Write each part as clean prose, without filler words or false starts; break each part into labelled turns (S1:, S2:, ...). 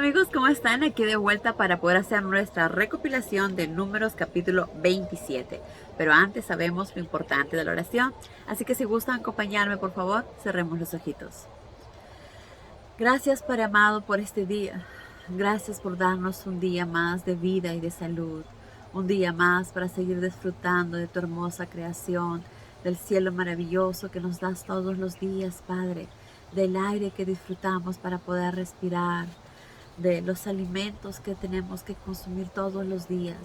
S1: amigos, ¿cómo están? Aquí de vuelta para poder hacer nuestra recopilación de Números capítulo 27. Pero antes sabemos lo importante de la oración, así que si gustan acompañarme, por favor, cerremos los ojitos. Gracias, Padre amado, por este día. Gracias por darnos un día más de vida y de salud. Un día más para seguir disfrutando de tu hermosa creación, del cielo maravilloso que nos das todos los días, Padre, del aire que disfrutamos para poder respirar, de los alimentos que tenemos que consumir todos los días.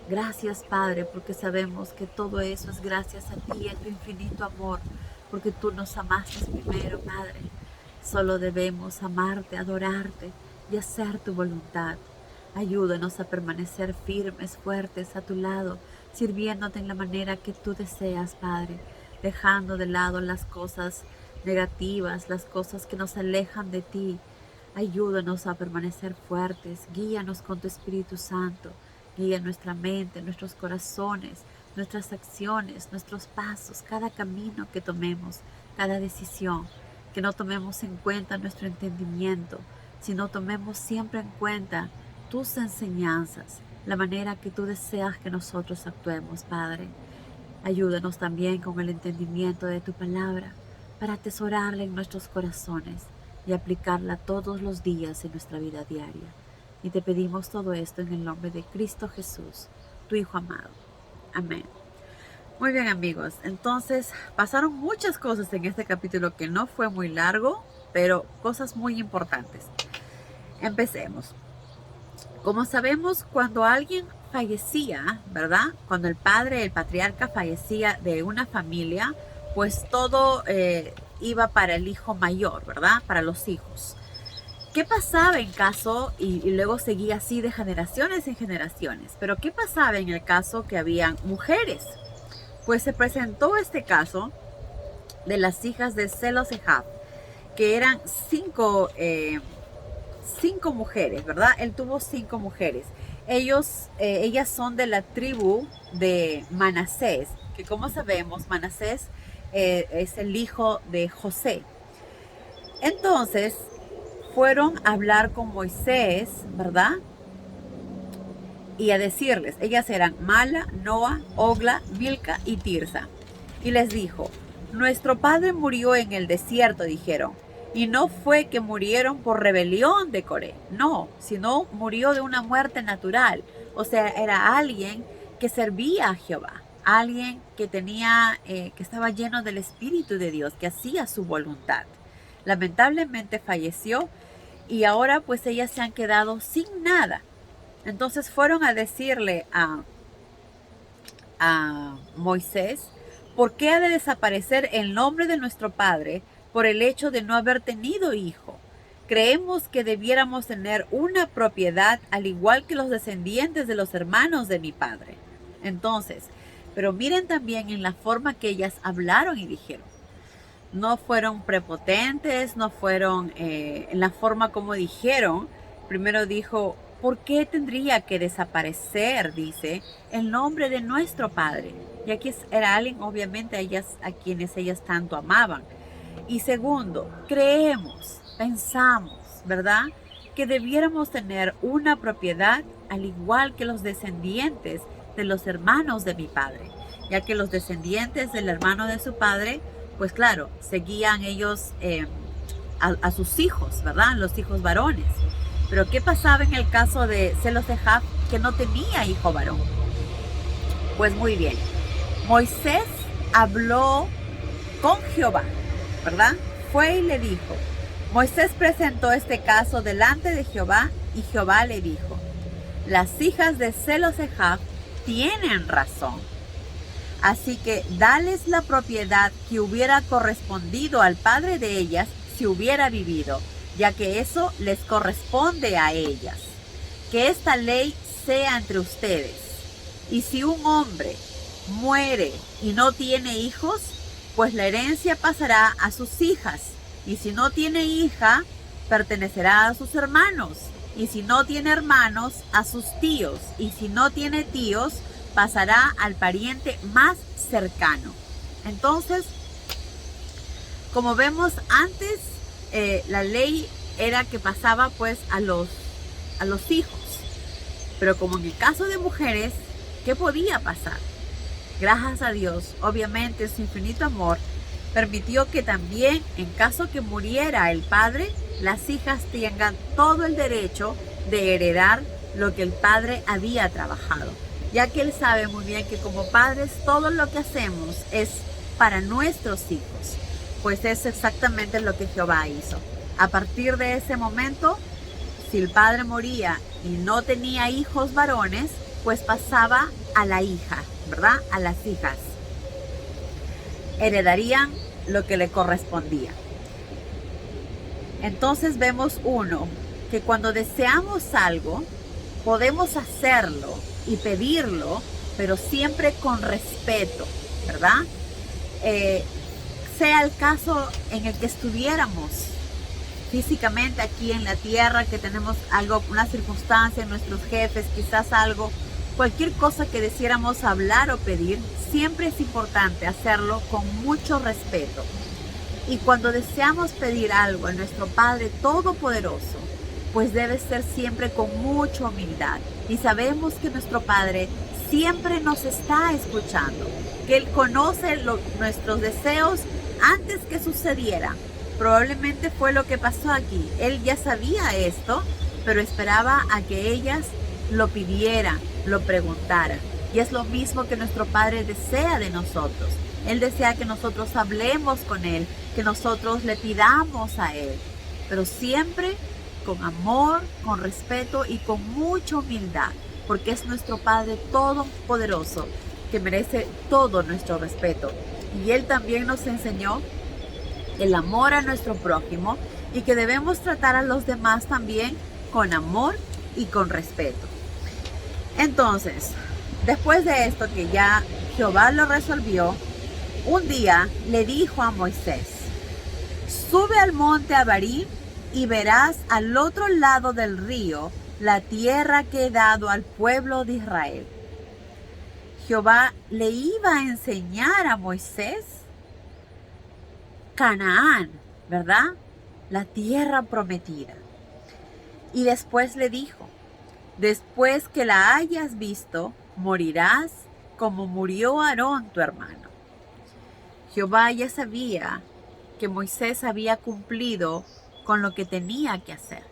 S1: Gracias, Padre, porque sabemos que todo eso es gracias a ti y a tu infinito amor, porque tú nos amaste primero, Padre. Solo debemos amarte, adorarte y hacer tu voluntad. Ayúdanos a permanecer firmes, fuertes a tu lado, sirviéndote en la manera que tú deseas, Padre, dejando de lado las cosas negativas, las cosas que nos alejan de ti. Ayúdanos a permanecer fuertes, guíanos con tu Espíritu Santo, guía nuestra mente, nuestros corazones, nuestras acciones, nuestros pasos, cada camino que tomemos, cada decisión, que no tomemos en cuenta nuestro entendimiento, sino tomemos siempre en cuenta tus enseñanzas, la manera que tú deseas que nosotros actuemos, Padre. Ayúdanos también con el entendimiento de tu palabra, para atesorarla en nuestros corazones y aplicarla todos los días en nuestra vida diaria. Y te pedimos todo esto en el nombre de Cristo Jesús, tu Hijo amado. Amén. Muy bien, amigos, entonces pasaron muchas cosas en este capítulo que no fue muy largo, pero cosas muy importantes. Empecemos. Como sabemos, cuando alguien fallecía, ¿verdad? Cuando el padre, el patriarca fallecía de una familia, pues todo iba para el hijo mayor, ¿verdad? Para los hijos. ¿Qué pasaba en caso, y luego seguía así de generaciones en generaciones, pero qué pasaba en el caso que habían mujeres? Pues se presentó este caso de las hijas de Zelofehad, que eran cinco mujeres, ¿verdad? Él tuvo 5 mujeres. Ellas son de la tribu de Manasés, que como sabemos, Manasés es el hijo de José. Entonces, fueron a hablar con Moisés, ¿verdad? Y a decirles, ellas eran Mala, Noa, Ogla, Milca y Tirsa. Y les dijo, nuestro padre murió en el desierto, dijeron. Y no fue que murieron por rebelión de Coré, no, sino murió de una muerte natural. O sea, era alguien que servía a Jehová, alguien que que estaba lleno del Espíritu de Dios, que hacía su voluntad. Lamentablemente falleció y ahora pues ellas se han quedado sin nada. Entonces fueron a decirle a Moisés, ¿por qué ha de desaparecer el nombre de nuestro padre por el hecho de no haber tenido hijo? Creemos que debiéramos tener una propiedad al igual que los descendientes de los hermanos de mi padre. Entonces, pero miren también en la forma que ellas hablaron y dijeron. No fueron prepotentes, no fueron en la forma como dijeron. Primero dijo, ¿por qué tendría que desaparecer, dice, el nombre de nuestro padre? Y aquí era alguien, obviamente, a quienes ellas tanto amaban. Y segundo, creemos, pensamos, ¿verdad?, que debiéramos tener una propiedad al igual que los descendientes de los hermanos de mi padre, ya que los descendientes del hermano de su padre, pues claro, seguían ellos a sus hijos, ¿verdad?, los hijos varones. Pero ¿qué pasaba en el caso de Zelofehad, que no tenía hijo varón? Pues muy bien, Moisés habló con Jehová, ¿verdad? Fue y le dijo. Moisés presentó este caso delante de Jehová y Jehová le dijo, las hijas de Zelofehad tienen razón. Así que dales la propiedad que hubiera correspondido al padre de ellas si hubiera vivido, ya que eso les corresponde a ellas. Que esta ley sea entre ustedes. Y si un hombre muere y no tiene hijos, pues la herencia pasará a sus hijas. Y si no tiene hija, pertenecerá a sus hermanos. Y si no tiene hermanos, a sus tíos. Y si no tiene tíos, pasará al pariente más cercano. Entonces, como vemos antes, la ley era que pasaba pues a los a los hijos. Pero como en el caso de mujeres, ¿qué podía pasar? Gracias a Dios, obviamente su infinito amor permitió que también, en caso que muriera el padre, las hijas tengan todo el derecho de heredar lo que el padre había trabajado, ya que él sabe muy bien que como padres todo lo que hacemos es para nuestros hijos. Pues es exactamente lo que Jehová hizo. A partir de ese momento, si el padre moría y no tenía hijos varones, pues pasaba a la hija, ¿verdad? A las hijas. Heredarían lo que le correspondía. Entonces vemos que cuando deseamos algo, podemos hacerlo y pedirlo, pero siempre con respeto, ¿verdad? Sea el caso en el que estuviéramos físicamente aquí en la tierra, que tenemos algo, una circunstancia, nuestros jefes, quizás algo, cualquier cosa que deseáramos hablar o pedir, siempre es importante hacerlo con mucho respeto. Y cuando deseamos pedir algo a nuestro Padre Todopoderoso, pues debe ser siempre con mucha humildad. Y sabemos que nuestro Padre siempre nos está escuchando, que Él conoce nuestros deseos antes que sucedieran. Probablemente fue lo que pasó aquí. Él ya sabía esto, pero esperaba a que ellas lo pidieran, lo preguntaran. Y es lo mismo que nuestro Padre desea de nosotros. Él desea que nosotros hablemos con Él, que nosotros le pidamos a Él, pero siempre con amor, con respeto y con mucha humildad, porque es nuestro Padre Todopoderoso que merece todo nuestro respeto. Y Él también nos enseñó el amor a nuestro prójimo y que debemos tratar a los demás también con amor y con respeto. Entonces, después de esto que ya Jehová lo resolvió, un día le dijo a Moisés: sube al monte Abarim y verás al otro lado del río la tierra que he dado al pueblo de Israel. Jehová le iba a enseñar a Moisés Canaán, ¿verdad? La tierra prometida. Y después le dijo: después que la hayas visto, morirás como murió Aarón tu hermano. Jehová ya sabía que Moisés había cumplido con lo que tenía que hacer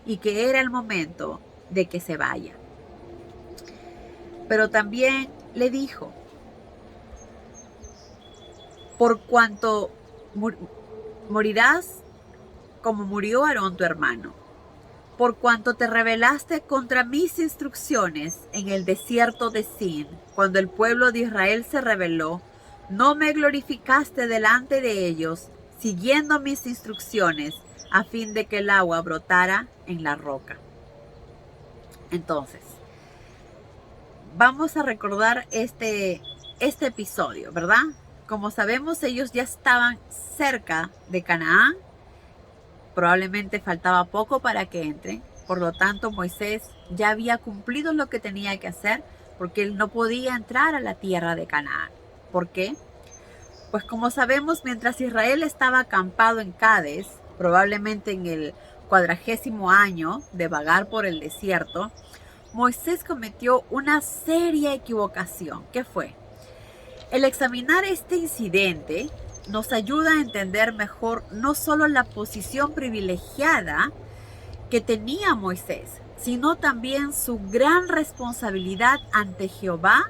S1: y que era el momento de que se vaya. Pero también le dijo: por cuanto morirás como murió Aarón tu hermano, por cuanto te rebelaste contra mis instrucciones en el desierto de Sin, cuando el pueblo de Israel se rebeló, no me glorificaste delante de ellos, siguiendo mis instrucciones, a fin de que el agua brotara en la roca. Entonces, vamos a recordar este episodio, ¿verdad? Como sabemos, ellos ya estaban cerca de Canaán. Probablemente faltaba poco para que entren. Por lo tanto, Moisés ya había cumplido lo que tenía que hacer, porque él no podía entrar a la tierra de Canaán. ¿Por qué? Pues como sabemos, mientras Israel estaba acampado en Cades, probablemente en el 40º año de vagar por el desierto, Moisés cometió una seria equivocación. ¿Qué fue? El examinar este incidente nos ayuda a entender mejor no solo la posición privilegiada que tenía Moisés, sino también su gran responsabilidad ante Jehová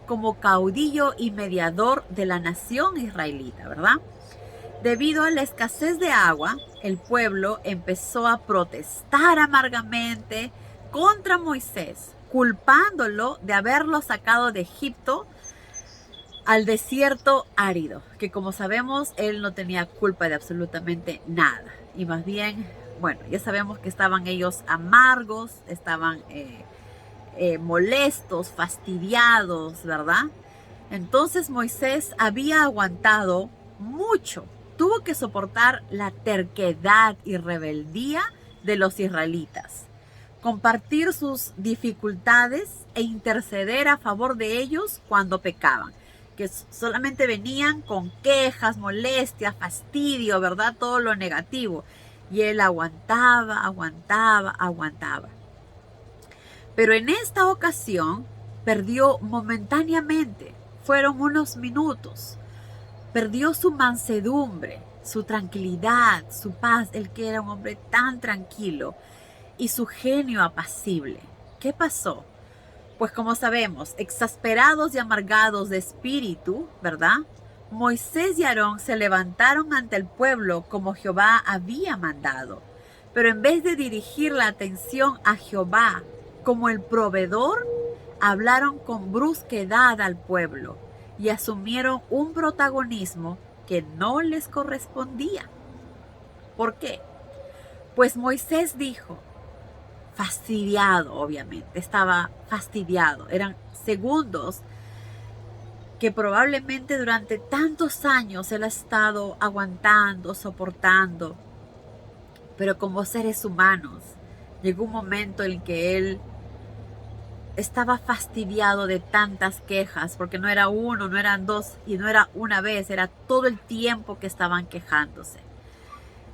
S1: como caudillo y mediador de la nación israelita, ¿verdad? Debido a la escasez de agua, el pueblo empezó a protestar amargamente contra Moisés, culpándolo de haberlo sacado de Egipto al desierto árido, que como sabemos, él no tenía culpa de absolutamente nada. Y más bien, bueno, ya sabemos que estaban ellos amargos, estaban molestos, fastidiados, ¿verdad? Entonces Moisés había aguantado mucho. Tuvo que soportar la terquedad y rebeldía de los israelitas, compartir sus dificultades e interceder a favor de ellos cuando pecaban, que solamente venían con quejas, molestias, fastidio, ¿verdad? Todo lo negativo. Y él aguantaba. Pero en esta ocasión perdió momentáneamente, fueron unos minutos, perdió su mansedumbre, su tranquilidad, su paz, el que era un hombre tan tranquilo y su genio apacible. ¿Qué pasó? Pues como sabemos, exasperados y amargados de espíritu, ¿verdad? Moisés y Aarón se levantaron ante el pueblo como Jehová había mandado. Pero en vez de dirigir la atención a Jehová como el proveedor, hablaron con brusquedad al pueblo y asumieron un protagonismo que no les correspondía. ¿Por qué? Pues Moisés dijo, fastidiado, obviamente, estaba fastidiado. Eran segundos que probablemente durante tantos años él ha estado aguantando, soportando. Pero como seres humanos, llegó un momento en que él estaba fastidiado de tantas quejas, porque no era uno, no eran dos y no era una vez, era todo el tiempo que estaban quejándose.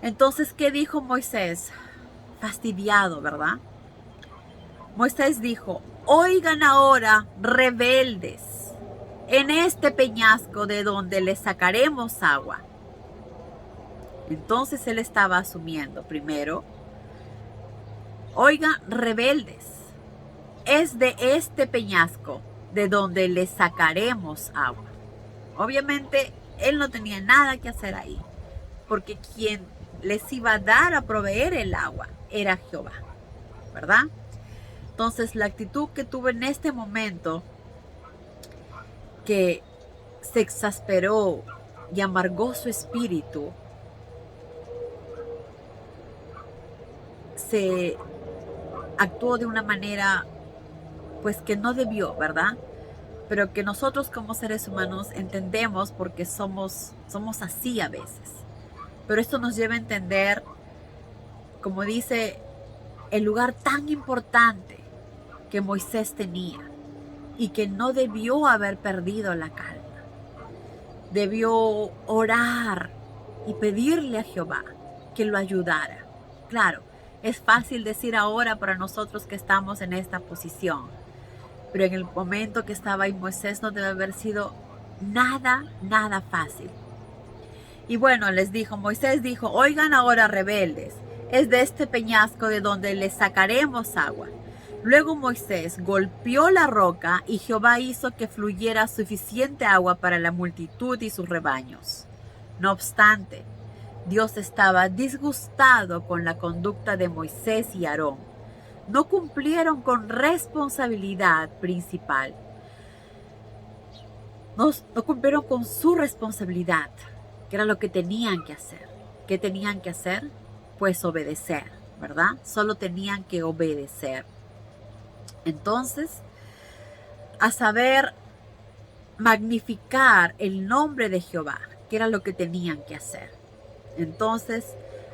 S1: Entonces, ¿qué dijo Moisés? Fastidiado, ¿verdad? Moisés dijo, oigan ahora, rebeldes, en este peñasco de donde les sacaremos agua. Entonces él estaba asumiendo primero, oigan, rebeldes, es de este peñasco de donde les sacaremos agua. Obviamente él no tenía nada que hacer ahí, porque quien les iba a dar a proveer el agua era Jehová, ¿verdad? Entonces la actitud que tuvo en este momento, que se exasperó y amargó su espíritu, se actuó de una manera pues que no debió, ¿verdad? Pero que nosotros como seres humanos entendemos porque somos así a veces. Pero esto nos lleva a entender, como dice, el lugar tan importante que Moisés tenía y que no debió haber perdido la calma. Debió orar y pedirle a Jehová que lo ayudara. Claro, es fácil decir ahora para nosotros que estamos en esta posición, pero en el momento que estaba ahí Moisés no debe haber sido nada fácil. Y bueno, Moisés dijo, oigan ahora rebeldes, es de este peñasco de donde les sacaremos agua. Luego Moisés golpeó la roca y Jehová hizo que fluyera suficiente agua para la multitud y sus rebaños. No obstante, Dios estaba disgustado con la conducta de Moisés y Aarón. No cumplieron con responsabilidad principal. No cumplieron con su responsabilidad, que era lo que tenían que hacer. ¿Qué tenían que hacer? Pues obedecer, ¿verdad? Solo tenían que obedecer. Entonces, a saber magnificar el nombre de Jehová, que era lo que tenían que hacer. Entonces,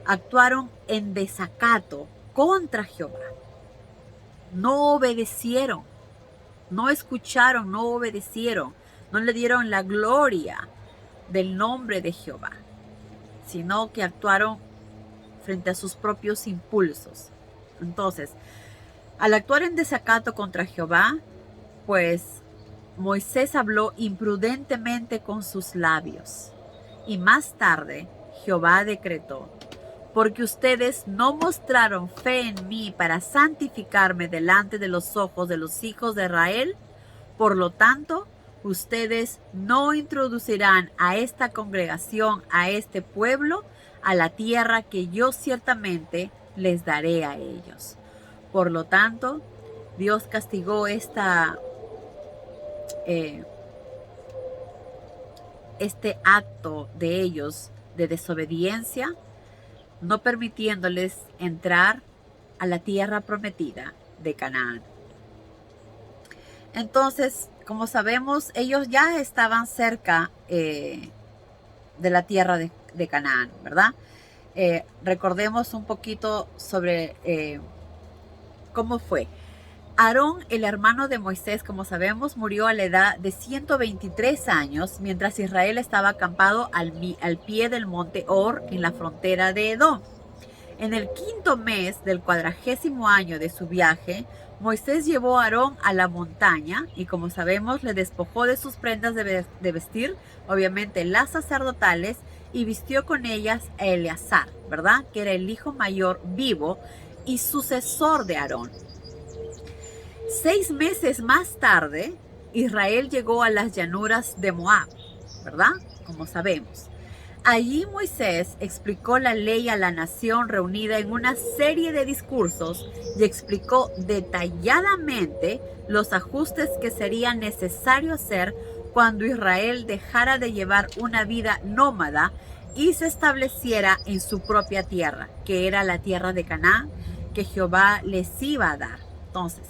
S1: actuaron en desacato contra Jehová. No obedecieron, no escucharon, no obedecieron, no le dieron la gloria del nombre de Jehová, sino que actuaron frente a sus propios impulsos. Entonces, al actuar en desacato contra Jehová, pues Moisés habló imprudentemente con sus labios. Y más tarde, Jehová decretó, porque ustedes no mostraron fe en mí para santificarme delante de los ojos de los hijos de Israel, por lo tanto, ustedes no introducirán a esta congregación, a este pueblo, a la tierra que yo ciertamente les daré a ellos. Por lo tanto, Dios castigó este acto de ellos de desobediencia, no permitiéndoles entrar a la tierra prometida de Canaán. Entonces, como sabemos, ellos ya estaban cerca de la tierra de Canaán, ¿verdad? Recordemos un poquito sobre cómo fue. Aarón, el hermano de Moisés, como sabemos, murió a la edad de 123 años, mientras Israel estaba acampado al pie del monte Hor, en la frontera de Edom. En el quinto mes del 40º año de su viaje, Moisés llevó a Aarón a la montaña y, como sabemos, le despojó de sus prendas de vestir, obviamente las sacerdotales, y vistió con ellas a Eleazar, ¿verdad? Que era el hijo mayor vivo y sucesor de Aarón. 6 meses más tarde, Israel llegó a las llanuras de Moab, ¿verdad? Como sabemos. Allí Moisés explicó la ley a la nación reunida en una serie de discursos y explicó detalladamente los ajustes que sería necesario hacer cuando Israel dejara de llevar una vida nómada y se estableciera en su propia tierra, que era la tierra de Canaán, que Jehová les iba a dar. Entonces,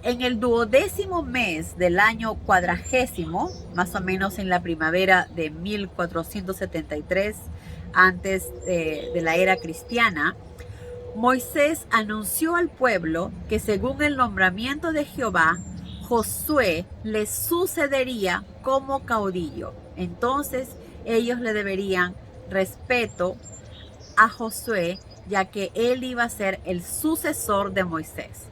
S1: en el 12º mes del año 40º, más o menos en la primavera de 1473, antes de la era cristiana, Moisés anunció al pueblo que según el nombramiento de Jehová, Josué le sucedería como caudillo. Entonces ellos le deberían respeto a Josué, ya que él iba a ser el sucesor de Moisés.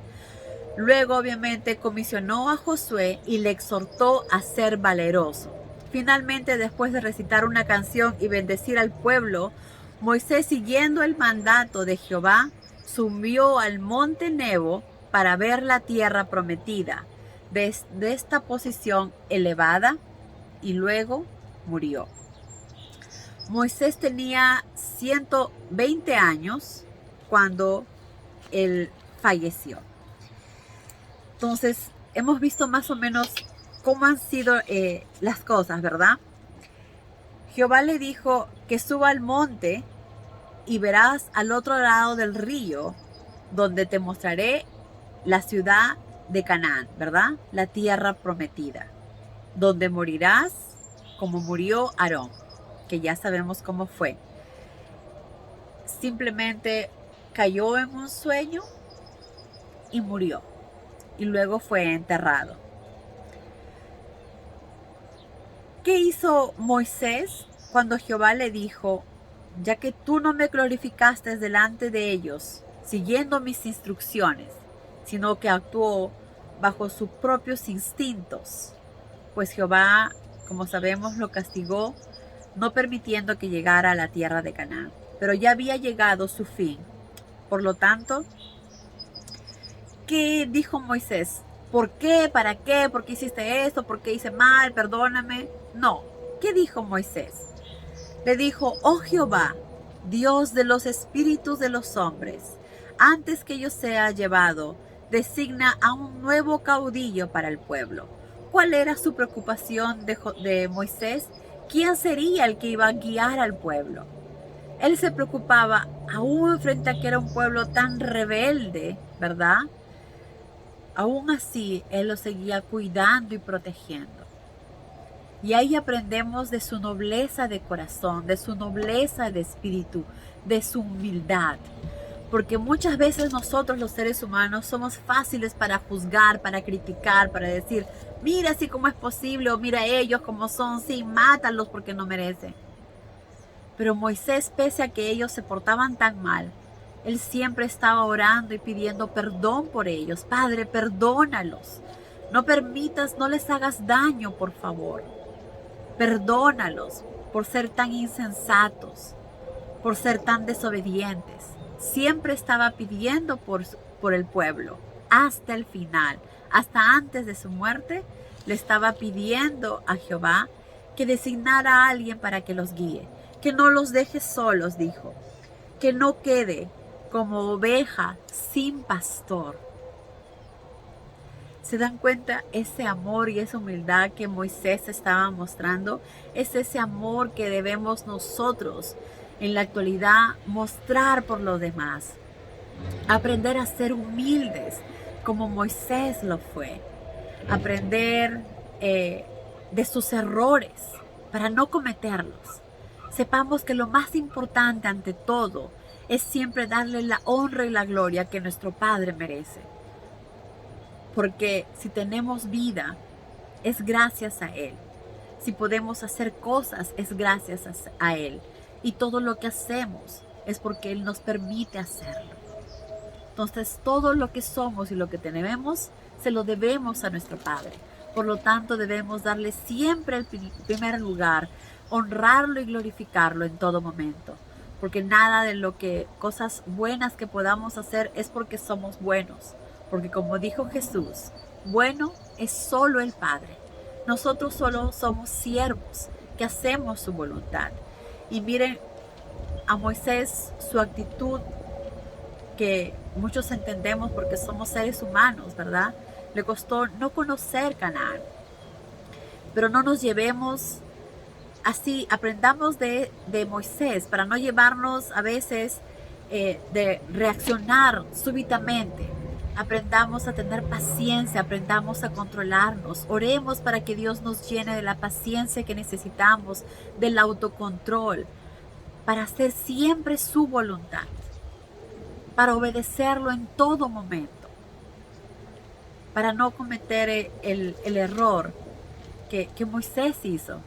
S1: Luego, obviamente, comisionó a Josué y le exhortó a ser valeroso. Finalmente, después de recitar una canción y bendecir al pueblo, Moisés, siguiendo el mandato de Jehová, subió al monte Nebo para ver la tierra prometida, desde esta posición elevada, y luego murió. Moisés tenía 120 años cuando él falleció. Entonces, hemos visto más o menos cómo han sido las cosas, ¿verdad? Jehová le dijo que suba al monte y verás al otro lado del río, donde te mostraré la ciudad de Canaán, ¿verdad? La tierra prometida, donde morirás como murió Aarón, que ya sabemos cómo fue. Simplemente cayó en un sueño y murió. Y luego fue enterrado. ¿Qué hizo Moisés cuando Jehová le dijo, ya que tú no me glorificaste delante de ellos, siguiendo mis instrucciones, sino que actuó bajo sus propios instintos? Pues Jehová, como sabemos, lo castigó, no permitiendo que llegara a la tierra de Canaán. Pero ya había llegado su fin. Por lo tanto, ¿qué dijo Moisés? ¿Por qué? ¿Para qué? ¿Por qué hiciste esto? ¿Por qué hice mal? Perdóname. No. ¿Qué dijo Moisés? Le dijo, oh Jehová, Dios de los espíritus de los hombres, antes que yo sea llevado, designa a un nuevo caudillo para el pueblo. ¿Cuál era su preocupación de Moisés? ¿Quién sería el que iba a guiar al pueblo? Él se preocupaba aún frente a que era un pueblo tan rebelde, ¿verdad? Aún así, Él lo seguía cuidando y protegiendo. Y ahí aprendemos de su nobleza de corazón, de su nobleza de espíritu, de su humildad. Porque muchas veces nosotros los seres humanos somos fáciles para juzgar, para criticar, para decir, mira así como es posible, o mira ellos como son, sí, mátalos porque no merecen. Pero Moisés, pese a que ellos se portaban tan mal, él siempre estaba orando y pidiendo perdón por ellos. Padre, perdónalos. No permitas, no les hagas daño, por favor. Perdónalos por ser tan insensatos, por ser tan desobedientes. Siempre estaba pidiendo por el pueblo. Hasta el final, hasta antes de su muerte, le estaba pidiendo a Jehová que designara a alguien para que los guíe. Que no los deje solos, dijo. Que no quede como oveja sin pastor. ¿Se dan cuenta? Ese amor y esa humildad que Moisés estaba mostrando es ese amor que debemos nosotros en la actualidad mostrar por los demás. Aprender a ser humildes como Moisés lo fue. Aprender de sus errores para no cometerlos. Sepamos que lo más importante ante todo es siempre darle la honra y la gloria que nuestro Padre merece. Porque si tenemos vida, es gracias a Él. Si podemos hacer cosas, es gracias a Él. Y todo lo que hacemos es porque Él nos permite hacerlo. Entonces todo lo que somos y lo que tenemos se lo debemos a nuestro Padre. Por lo tanto debemos darle siempre el primer lugar, honrarlo y glorificarlo en todo momento. Porque nada de lo que cosas buenas que podamos hacer es porque somos buenos. Porque como dijo Jesús, bueno es solo el Padre. Nosotros solo somos siervos que hacemos su voluntad. Y miren a Moisés, su actitud, que muchos entendemos porque somos seres humanos, ¿verdad? Le costó no conocer Canaán. Pero no nos llevemos así, aprendamos de Moisés para no llevarnos a veces de reaccionar súbitamente. Aprendamos a tener paciencia, aprendamos a controlarnos. Oremos para que Dios nos llene de la paciencia que necesitamos, del autocontrol, para hacer siempre su voluntad, para obedecerlo en todo momento, para no cometer el error que Moisés hizo,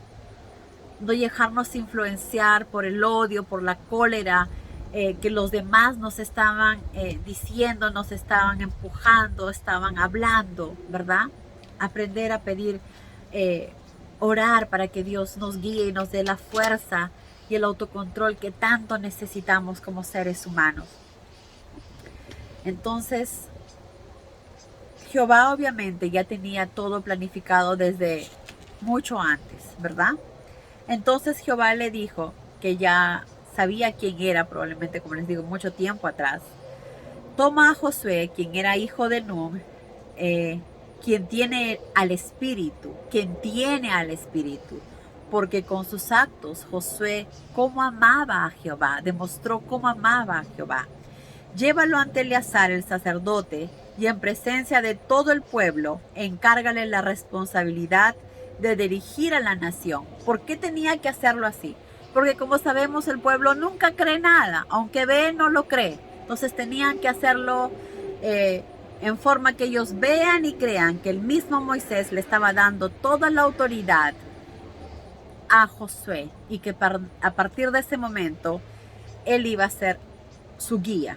S1: no dejarnos influenciar por el odio, por la cólera que los demás nos estaban diciendo, nos estaban empujando, estaban hablando, ¿verdad? Aprender a pedir, orar para que Dios nos guíe y nos dé la fuerza y el autocontrol que tanto necesitamos como seres humanos. Entonces, Jehová obviamente ya tenía todo planificado desde mucho antes, ¿verdad? Entonces Jehová le dijo, que ya sabía quién era, probablemente, como les digo, mucho tiempo atrás. Toma a Josué, quien era hijo de Nun, quien tiene al Espíritu, porque con sus actos Josué, cómo amaba a Jehová, demostró cómo amaba a Jehová. Llévalo ante Eleazar el sacerdote y en presencia de todo el pueblo, encárgale la responsabilidad de dirigir a la nación. ¿Por qué tenía que hacerlo así? Porque como sabemos, el pueblo nunca cree nada, aunque ve, no lo cree. Entonces tenían que hacerlo en forma que ellos vean y crean que el mismo Moisés le estaba dando toda la autoridad a Josué y que a partir de ese momento él iba a ser su guía.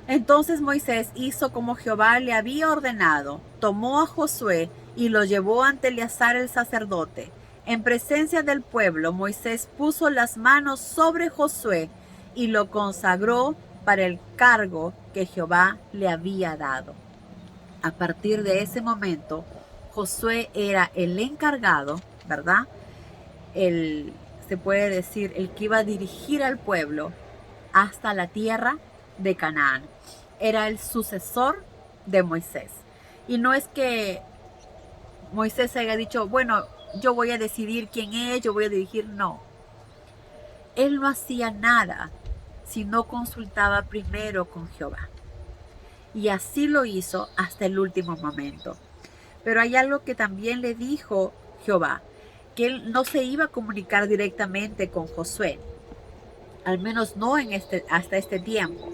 S1: Entonces Moisés hizo como Jehová le había ordenado, tomó a Josué y lo llevó ante Eleazar el sacerdote. En presencia del pueblo, Moisés puso las manos sobre Josué y lo consagró para el cargo que Jehová le había dado. A partir de ese momento, Josué era el encargado, ¿verdad? Se puede decir, el que iba a dirigir al pueblo hasta la tierra de Canaán. Era el sucesor de Moisés. Y no es que Moisés haya dicho, bueno, yo voy a decidir quién es, yo voy a dirigir. No. Él no hacía nada si no consultaba primero con Jehová. Y así lo hizo hasta el último momento. Pero hay algo que también le dijo Jehová, que él no se iba a comunicar directamente con Josué, al menos no hasta este tiempo.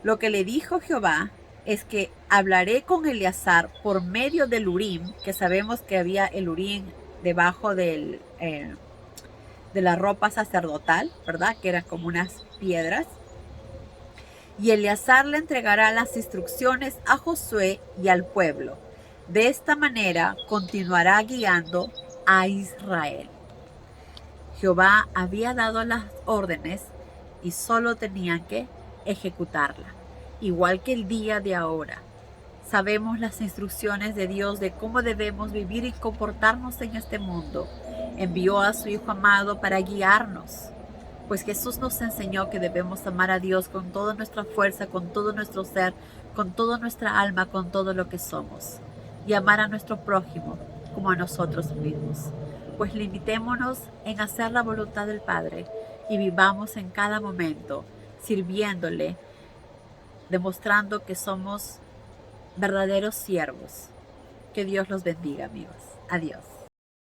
S1: Lo que le dijo Jehová es que hablaré con Eleazar por medio del Urim, que sabemos que había el Urim debajo de la ropa sacerdotal, ¿verdad? Que eran como unas piedras. Y Eleazar le entregará las instrucciones a Josué y al pueblo. De esta manera continuará guiando a Israel. Jehová había dado las órdenes y solo tenían que ejecutarla. Igual que el día de ahora, sabemos las instrucciones de Dios de cómo debemos vivir y comportarnos en este mundo. Envió a su Hijo amado para guiarnos, pues Jesús nos enseñó que debemos amar a Dios con toda nuestra fuerza, con todo nuestro ser, con toda nuestra alma, con todo lo que somos, y amar a nuestro prójimo como a nosotros mismos. Pues limitémonos en hacer la voluntad del Padre y vivamos en cada momento sirviéndole, demostrando que somos verdaderos siervos. Que Dios los bendiga, amigos. Adiós.